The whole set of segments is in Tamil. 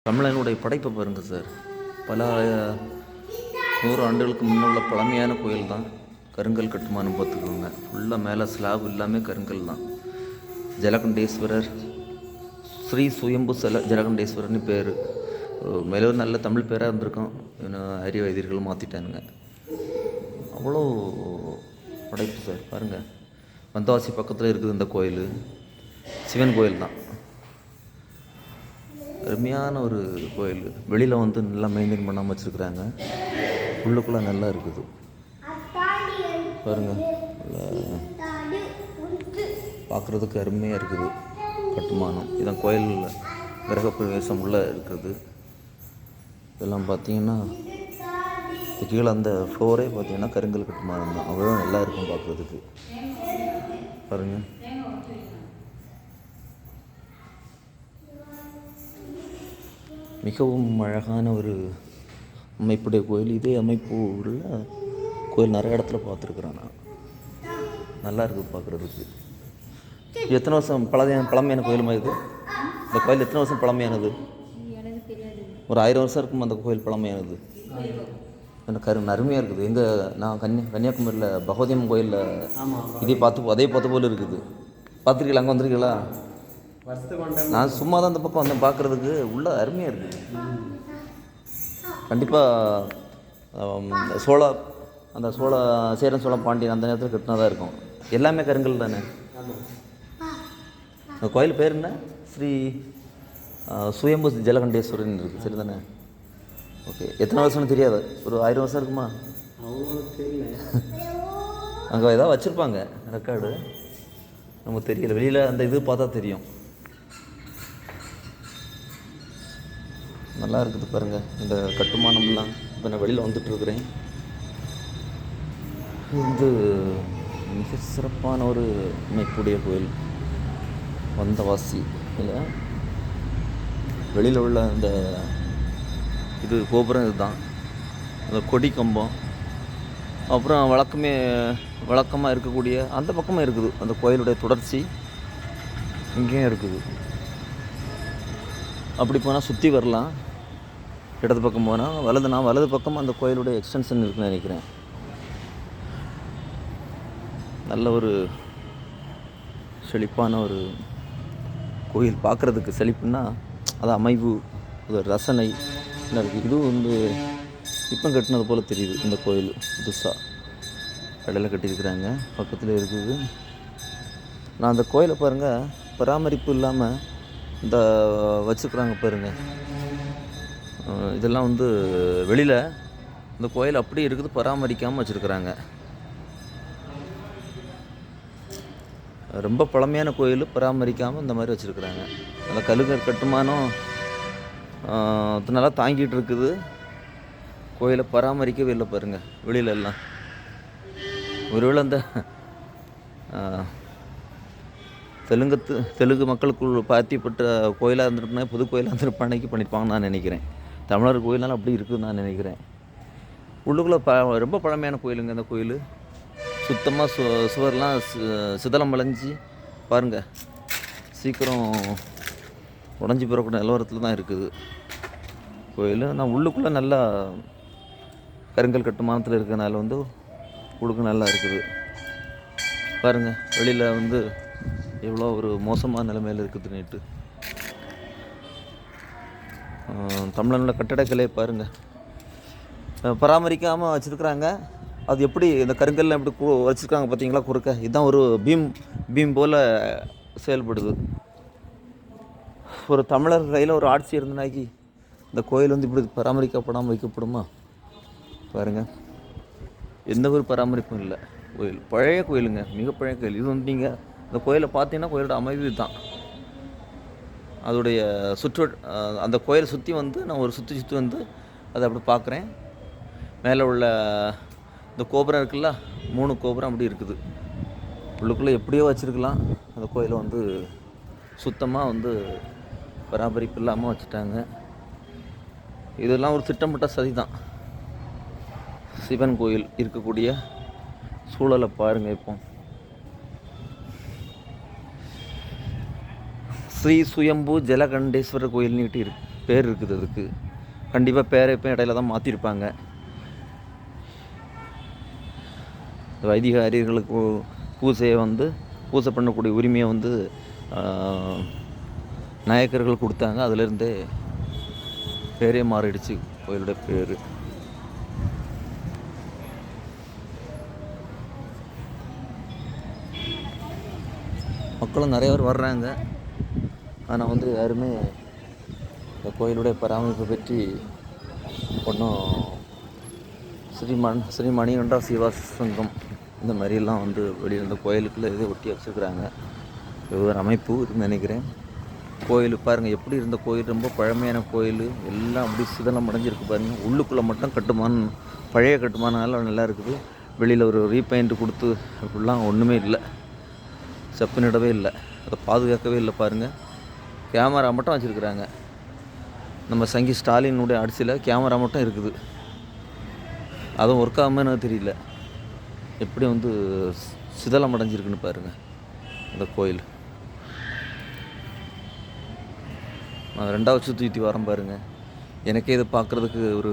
தமிழனுடைய படைப்பை பாருங்கள் சார். பல 100 ஆண்டுகளுக்கு முன்னுள்ள பழமையான கோயில் தான். கருங்கல் கட்டுமானம் பார்த்துக்கோங்க. ஃபுல்லாக மேலே ஸ்லாப் எல்லாமே கருங்கல் தான். ஜலகண்டேஸ்வரர், ஸ்ரீ சுயம்பு ஜலகண்டேஸ்வரர்னு பேர். மேலே ஒரு நல்ல தமிழ் பேராக இருந்திருக்கும். அரிய வைத்தியர்கள் மாற்றிட்டானுங்க. அவ்வளோ படைப்பு சார் பாருங்கள். வந்தவாசி பக்கத்தில் இருக்குது இந்த கோயில். சிவன் கோயில் தான். அருமையான ஒரு கோயில். வெளியில் நல்லா மெயின்டைன் பண்ணாமல் வச்சுருக்குறாங்க. உள்ளுக்குள்ளே நல்லா இருக்குது பாருங்கள். பார்க்குறதுக்கு அருமையாக இருக்குது கட்டுமானம். இதான் கோயில் கிரகப்பிரவேசம் உள்ளே இருக்குது. இதெல்லாம் பார்த்தீங்கன்னா கீழே அந்த ஃப்ளோரே பார்த்தீங்கன்னா கருங்கல் கட்டுமானம் தான். அவ்வளோ நல்லா இருக்கும் பார்க்குறதுக்கு பாருங்கள். மிகவும் அழகான ஒரு அமைப்புடைய கோயில். இதே அமைப்பு உள்ள கோயில் நிறைய இடத்துல பார்த்துருக்குறேன் நான். நல்லா இருக்குது பார்க்குறதுக்கு. எத்தனை வருஷம் பழமையான கோயிலுமா இது? இந்த கோயில் எத்தனை வருஷம் பழமையானது? ஒரு 1000 வருஷம் இருக்கும் அந்த கோயில் பழமையானது. எனக்கு அருமையாக இருக்குது. எங்கே நான் கன்னியாகுமரியில் பகவதியம் கோயிலில் அதே பார்த்த போல் இருக்குது. பார்த்துருக்கீங்களா? அங்கே வந்திருக்கீங்களா? நான் சும்மா தான் அந்த பக்கம் வந்தேன் பார்க்குறதுக்கு. உள்ள அருமையாக இருக்குது. கண்டிப்பாக சேரன் சோழ பாண்டியன் அந்த நேரத்தில் கட்டினதாக இருக்கும். எல்லாமே கருங்கல் தானே. அந்த கோயில் பேர் என்ன? ஸ்ரீ சுயம்பு ஜலகண்டேஸ்வரன் இருக்குது. சரி தானே? ஓகே. எத்தனை வருஷம்னு தெரியாது. ஒரு 1000 வருஷம் இருக்குமா? அங்கே ஏதாவது வச்சுருப்பாங்க ரெக்கார்டு, நமக்கு தெரியல. வெளியில் அந்த இது பார்த்தா தெரியும். நல்லா இருக்குது பாருங்கள் இந்த கட்டுமானம்லாம். இப்போ நான் வெளியில் வந்துட்டுருக்குறேன். இது மிக சிறப்பான ஒரு அமைப்புடைய கோயில். வந்தவாசி இல்லை, வெளியில் உள்ள அந்த இது கோபுரம் இதுதான். அந்த கொடி கம்பம், அப்புறம் வழக்கமாக இருக்கக்கூடிய அந்த பக்கமாக இருக்குது. அந்த கோயிலுடைய தொடர்ச்சி இங்கேயும் இருக்குது. அப்படி போனால் சுற்றி வரலாம். இடது பக்கம் போனால் வலது பக்கம் அந்த கோயிலுடைய எக்ஸ்டென்ஷன் இருக்குன்னு நினைக்கிறேன். நல்ல ஒரு செழிப்பான ஒரு கோயில். பார்க்குறதுக்கு செழிப்புன்னா அது அமைவு, அது ரசனை என்ன இருக்குது. இதுவும் இப்போ கட்டினது போல் தெரியுது. இந்த கோயில் புதுசாக கடையில் கட்டியிருக்கிறாங்க. பக்கத்தில் இருக்குது. நான் அந்த கோயிலை பாருங்கள், பராமரிப்பு இல்லாமல் இந்த வச்சுருக்குறாங்க பாருங்கள். இதெல்லாம் வெளியில் இந்த கோயில் அப்படி இருக்குது, பராமரிக்காமல் வச்சுருக்குறாங்க. ரொம்ப பழமையான கோயில், பராமரிக்காமல் இந்த மாதிரி வச்சுருக்குறாங்க. அந்த கல்லுக்கர் கட்டுமானம் நல்லா தாங்கிட்டு இருக்குது. கோயிலை பராமரிக்கவே இல்லை பாருங்கள் வெளியில எல்லாம். ஒருவேளை அந்த தெலுங்கு மக்களுக்குள் பாத்தியப்பட்ட கோயிலாக இருந்திருப்பா, புது கோயிலாக இருந்திருப்பானைக்கு பண்ணியிருப்பாங்கன்னு நான் நினைக்கிறேன். தமிழர் கோயில்னாலும் அப்படி இருக்குதுன்னு நான் நினைக்கிறேன். உள்ளுக்குள்ளே ரொம்ப பழமையான கோயிலுங்க அந்த கோயில். சுத்தமாக சுவர்லாம் சிதலம் வளைஞ்சி பாருங்கள். சீக்கிரம் உடஞ்சி போகக்கூடிய நிலவரத்தில் தான் இருக்குது கோயில். நான் உள்ளுக்குள்ளே நல்லா கருங்கல் கட்டுமானத்தில் இருக்கிறனால உள்ளுக்கு நல்லா இருக்குது பாருங்கள். வெளியில் எவ்வளோ ஒரு மோசமான நிலைமையில் இருக்குது நேற்று. தமிழ்நாட்டில் கட்டடக்கலை பாருங்கள், பராமரிக்காமல் வச்சுருக்குறாங்க. அது எப்படி இந்த கருங்கல்லாம் எப்படி வச்சுருக்காங்க பார்த்தீங்களா குறுக்க. இதுதான் ஒரு பீம் போல் செயல்படுது. ஒரு தமிழர் கையில் ஒரு ஆட்சி இருந்தனாக்கி இந்த கோயில் இப்படி பராமரிக்கப்படாமல் வைக்கப்படுமா பாருங்கள். எந்த ஒரு பராமரிப்பும் இல்லை. கோயில் பழைய கோயிலுங்க, மிக பழைய கோயில். இது நீங்கள் இந்த கோயிலை பார்த்தீங்கன்னா கோயிலோட அமைதி தான். அதோடைய அந்த கோயிலை சுற்றி நான் ஒரு சுற்றி அதை அப்படி பார்க்குறேன். மேலே உள்ள இந்த கோபுரம் இருக்குல்ல, 3 கோபுரம் அப்படி இருக்குது. உள்ளுக்குள்ளே எப்படியோ வச்சுருக்கலாம். அந்த கோயிலை சுத்தமாக பராமரிப்பு இல்லாமல் வச்சுட்டாங்க. இதெல்லாம் ஒரு திட்டமிட்ட சதி தான். சிவன் கோயில் இருக்கக்கூடிய சூழலை பாருங்கள். இப்போ ஸ்ரீ சுயம்பு ஜலகண்டேஸ்வரர் கோயில்னு பேர் இருக்குது. அதுக்கு கண்டிப்பாக பேரை இப்போ இடையில தான் மாற்றிருப்பாங்க. வைதிகாரிகளுக்கு பூசையை வந்து பூசை பண்ணக்கூடிய உரிமையை வந்து நாயக்கர்கள் கொடுத்தாங்க. அதுலேருந்தே பேரே மாறிடுச்சு கோயிலுடைய பேர். மக்களும் நிறைய பேர் வர்றாங்க. ஆனால் வந்து யாருமே இந்த கோயிலுடைய பராமரிப்பை பற்றி ஒன்றும் ஸ்ரீ மணிகண்டா சிவா சங்கம் இந்த மாதிரிலாம் வந்து வெளியில் இந்த கோயிலுக்குள்ளே இதை ஒட்டி வச்சுருக்குறாங்க. ஒரு அமைப்பு இருக்குன்னு நினைக்கிறேன். கோயில் பாருங்கள் எப்படி இருந்த கோயில், ரொம்ப பழமையான கோயில், எல்லாம் அப்படி சிதலம் அடைஞ்சிருக்கு பாருங்கள். உள்ளுக்குள்ளே மட்டும் கட்டுமானம், பழைய கட்டுமானம்லாம் நல்லா இருக்குது. வெளியில் ஒரு ரீபெயிண்ட் கொடுத்து அப்படிலாம் ஒன்றுமே இல்லை, செப்பனிடவே இல்லை, அதை பாதுகாக்கவே இல்லை பாருங்கள். கேமரா மட்டும் வச்சுருக்குறாங்க. நம்ம சங்கி ஸ்டாலினுடைய ஆட்சியில் கேமரா மட்டும் இருக்குது, அதுவும் ஒர்க் ஆகாமல் தெரியல. எப்படி வந்து சிதலம் அடைஞ்சிருக்குன்னு பாருங்கள் இந்த கோயில். நான் 2வது வருஷம் தூக்கி வரேன் பாருங்கள். எனக்கே இதை பார்க்குறதுக்கு ஒரு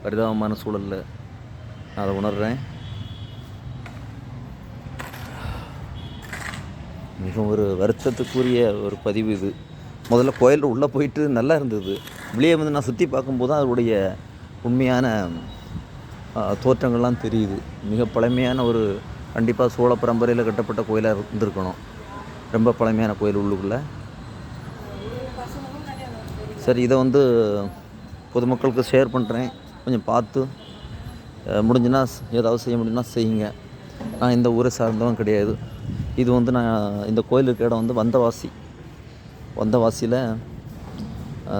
பரிதாபமான சூழலில் நான் அதை உணர்கிறேன். மிகவும் ஒரு வருத்தத்துக்குரிய ஒரு பதிவு இது. முதல்ல கோயில் உள்ளே போயிட்டு நல்லா இருந்தது. வெளியே வந்து நான் சுற்றி பார்க்கும்போது தான் அதனுடைய உண்மையான தோற்றங்கள்லாம் தெரியுது. மிக பழமையான ஒரு, கண்டிப்பாக சோழ பரம்பரையில் கட்டப்பட்ட கோயிலாக இருந்திருக்கணும். ரொம்ப பழமையான கோயில் உள்ளுக்குள்ளே. சரி, இதை வந்து பொதுமக்களுக்கு ஷேர் பண்ணுறேன். கொஞ்சம் பார்த்து முடிஞ்சுன்னா ஏதாவது செய்ய முடியும்னா செய்யுங்க. நான் இந்த ஊரை சார்ந்தவன் கிடையாது. இது வந்து நான் இந்த கோயில் இருக்கிற இடம் வந்து வந்தவாசியில்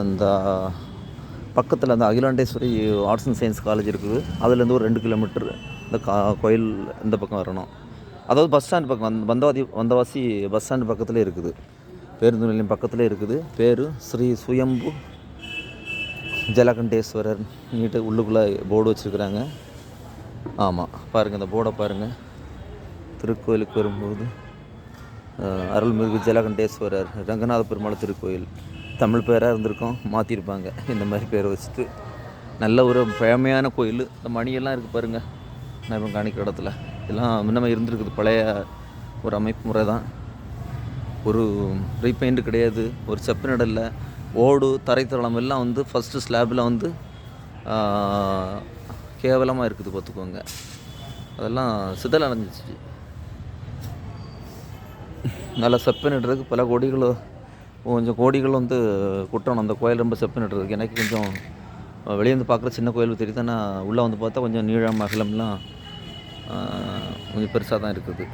அந்த பக்கத்தில் அந்த Akilandeswari arts and science college இருக்குது. அதுலேருந்து ஒரு 2 கிலோமீட்டர் இந்த கோயில் இந்த பக்கம் வரணும். அதாவது பஸ் ஸ்டாண்ட் பக்கம், வந்தவாசி பஸ் ஸ்டாண்டு பக்கத்தில் இருக்குது, பேருந்து நிலையம் பக்கத்தில் இருக்குது. பேர் ஸ்ரீ சுயம்பு ஜலகண்டேஸ்வரர் நீட்டு உள்ளுக்குள்ளே போர்டு வச்சுருக்குறாங்க. ஆமாம் பாருங்கள், இந்த போர்டை பாருங்கள். திருக்கோயிலுக்கு வரும்போது அருள்மிகு ஜலகண்டேஸ்வரர் ரங்கநாத பெருமாள் திருக்கோயில், தமிழ் பேராக இருந்திருக்கோம், மாற்றிருப்பாங்க இந்த மாதிரி பேரை வச்சுட்டு. நல்ல ஒரு பழமையான கோயில். இந்த மணியெல்லாம் இருக்குது பாருங்கள், நான் இப்போ காணிக்கிற இடத்துல எல்லாம் முன்னமே இருந்திருக்குது. பழைய ஒரு அமைப்பு முறை தான். ஒரு ரீபெயிண்ட் கிடையாது, ஒரு செப்பனிடம் இல்லை. ஓடு தரைத்தளம் எல்லாம் வந்து ஃபஸ்ட்டு ஸ்லாபில் வந்து கேவலமாக இருக்குது பார்த்துக்கோங்க. அதெல்லாம் சிதல் அடைஞ்சிச்சு. நல்லா செப்பனிடுறதுக்கு பல கொஞ்சம் கோடிகள் வந்து குட்டணும் அந்த கோயில். ரொம்ப செப்பனிடுறதுக்கு எனக்கு கொஞ்சம் வெளியேருந்து பார்க்குற சின்ன கோயில் தெரியுது. ஆனால் உள்ளே வந்து பார்த்தா கொஞ்சம் நீளம் அகலம்லாம் கொஞ்சம் பெருசாக தான் இருக்குது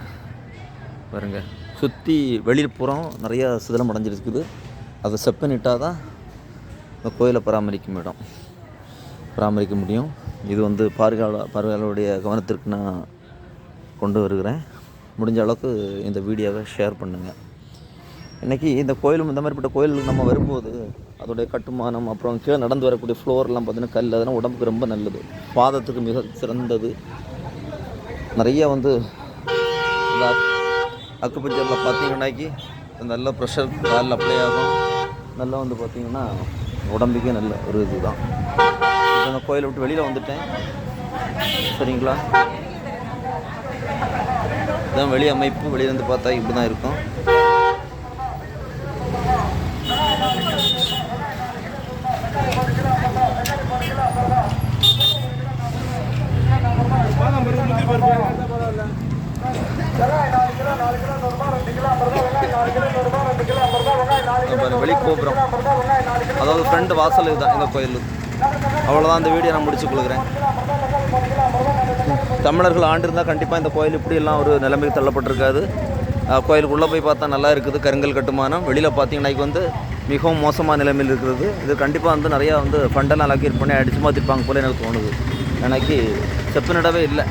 பாருங்கள். சுற்றி வெளிப்புறம் நிறையா சிதலம் அடைஞ்சிருக்குது. அதை செப்பனிட்டால் தான் இந்த கோயிலை பராமரிக்க முடியும். இது வந்து பார்வையாளருடைய கவனத்திற்கு நான் கொண்டு வருகிறேன். முடிஞ்ச அளவுக்கு இந்த வீடியோவை ஷேர் பண்ணுங்கள். இன்றைக்கி இந்த கோயிலும் இந்த மாதிரிப்பட்ட கோயிலுக்கு நம்ம வரும்போது அதோடைய கட்டுமானம், அப்புறம் கீழே நடந்து வரக்கூடிய ஃப்ளோர்லாம் பார்த்திங்கன்னா கல், அதெல்லாம் உடம்புக்கு ரொம்ப நல்லது, பாதத்துக்கு மிக சிறந்தது. நிறைய வந்து இந்த அக்குபஞ்சரில் பார்த்திங்கன்னாக்கி நல்ல ப்ரெஷர் காலில் அப்ளை ஆகும். நல்லா வந்து பார்த்திங்கன்னா உடம்புக்கே நல்ல ஒரு இது தான். இப்போ அந்த கோயிலை விட்டு வெளியில் வந்துட்டேன், சரிங்களா? இதுதான் வெளி அமைப்பு. வெளியிலேருந்து பார்த்தா இப்படி தான் இருக்கும். வெளி கோபுரம், அதாவது ஃப்ரெண்டு வாசல் இதுதான் இந்த கோயில். அவ்வளோதான், இந்த வீடியோ நான் முடிச்சு கொடுக்குறேன். தமிழர்கள் ஆண்டிருந்தால் கண்டிப்பாக இந்த கோயில் இப்படியெல்லாம் ஒரு நிலைமைக்கு தள்ளப்பட்டிருக்காது. கோயிலுக்குள்ளே போய் பார்த்தா நல்லா இருக்குது, கருங்கல் கட்டுமானம். வெளியில் பார்த்தீங்கன்னா வந்து மிகவும் மோசமான நிலைமையில் இருக்கிறது. இது கண்டிப்பாக வந்து நிறையா வந்து ஃபண்டெல்லாம் அலோகேட் பண்ணி அடித்து மாற்றிருப்பாங்க போல எனக்கு தோணுது. எனக்கு செப்பனிடவே இல்லை.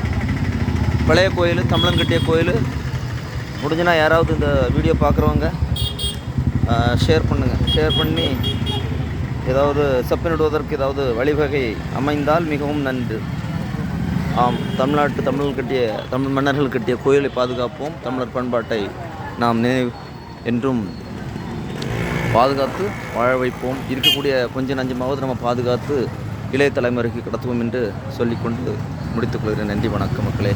பழைய கோயில், தமிழன் கட்டிய கோயில். முடிஞ்சுன்னா யாராவது இந்த வீடியோ பார்க்குறவங்க ஷேர் பண்ணுங்கள். ஷேர் பண்ணி ஏதாவது செப்பனிடுவதற்கு ஏதாவது வழிவகை அமைந்தால் மிகவும் நன்று. ஆம், தமிழ் மன்னர்கள் கட்டிய கோயிலை பாதுகாப்போம். தமிழர் பண்பாட்டை நாம் என்றும் பாதுகாத்து வாழ வைப்போம். இருக்கக்கூடிய கொஞ்ச நஞ்சமாவது நம்ம பாதுகாத்து இளைய தலைமுறைக்கு கடத்துவோம் என்று சொல்லிக்கொண்டு முடித்துக்கொள்கிறேன். நன்றி, வணக்கம் மக்களே.